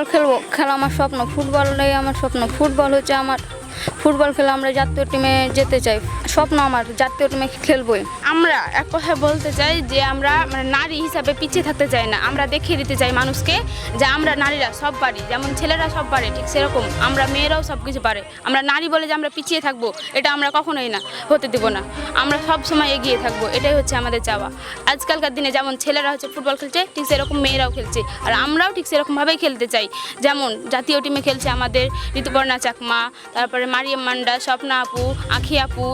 Football খেলা আমার স্বপ্ন, ফুটবলটাই আমার স্বপ্ন। ফুটবল হচ্ছে আমার, ফুটবল খেলে আমরা জাতীয় টিমে যেতে চাই। স্বপ্ন আমার জাতীয় টিমে খেলবই। আমরা এক কথা বলতে চাই যে আমরা মানে নারী হিসাবে পিছিয়ে থাকতে চাই না। আমরা দেখিয়ে দিতে চাই মানুষকে যে আমরা নারীরা সব পারি, যেমন ছেলেরা সব পারে ঠিক সেরকম আমরা মেয়েরাও সব কিছু পারে। আমরা নারী বলে যে আমরা পিছিয়ে থাকবো এটা আমরা কখনোই না হতে দেবো না। আমরা সব সময় এগিয়ে থাকবো, এটাই হচ্ছে আমাদের চাওয়া। আজকালকার দিনে যেমন ছেলেরা হচ্ছে ফুটবল খেলছে ঠিক সেরকম মেয়েরাও খেলছে, আর আমরাও ঠিক সেরকমভাবেই খেলতে চাই। যেমন জাতীয় টিমে খেলছে আমাদের ঋতুপর্ণা চাকমা, তারপরে মারিয়াম মান্ডা, স্বপ্না আপু, আখি আপু,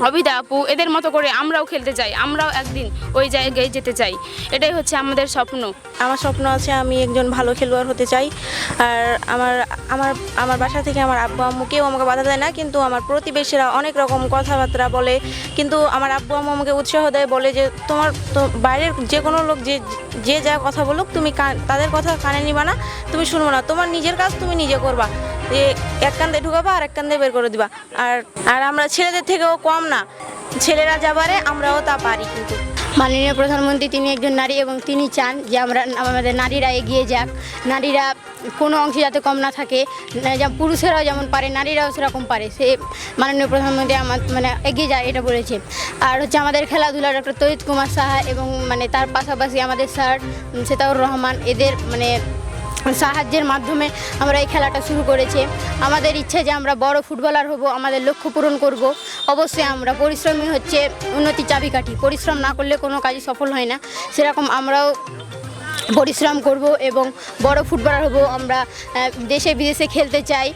অবিদা আপু, এদের মতো করে আমরাও খেলতে চাই। আমরাও একদিন ওই জায়গায় যেতে চাই, এটাই হচ্ছে আমাদের স্বপ্ন। আমার স্বপ্ন আছে আমি একজন ভালো খেলোয়াড় হতে চাই। আর আমার আমার আমার বাসা থেকে আমার আব্বু আম্মু কেউ আমাকে বাধা দেয় না, কিন্তু আমার প্রতিবেশীরা অনেক রকম কথাবার্তা বলে। কিন্তু আমার আব্বু আম্মু আমাকে উৎসাহ দেয়, বলে যে তোমার তো বাইরের যে কোনো লোক যে যা কথা বলুক তুমি তাদের কথা কানে নিবা না, তুমি শুনবো না, তোমার নিজের কাজ তুমি নিজে করবা। যে এক কান্দে ঢুকাবা আর এক কান্দে বের করে দিবা। আর আর আমরা ছেলেদের থেকেও কম না, ছেলেরা যা পারে আমরাও তা পারি। কিন্তু মাননীয় প্রধানমন্ত্রী তিনি একজন নারী এবং তিনি চান যে আমাদের নারীরা এগিয়ে যাক, নারীরা কোনো অংশে যাতে কম না থাকে, যেমন পুরুষেরাও যেমন পারে নারীরাও সেরকম পারে। সে মাননীয় প্রধানমন্ত্রী আমার এগিয়ে যায় এটা বলেছে। আর হচ্ছে আমাদের খেলাধুলা ডক্টর তহিদ কুমার সাহা এবং তার পাশাপাশি আমাদের স্যার সেতাউর রহমান, এদের সাহায্যের মাধ্যমে আমরা এই খেলাটা শুরু করেছি। আমাদের ইচ্ছে যে আমরা বড় ফুটবলার হব, আমাদের লক্ষ্য পূরণ করব। অবশ্যই আমরা পরিশ্রমই হচ্ছে উন্নতির চাবিকাঠি, পরিশ্রম না করলে কোনো কাজই সফল হয় না। সেরকম আমরাও পরিশ্রম করব এবং বড় ফুটবলার হব। আমরা দেশে বিদেশে খেলতে চাই।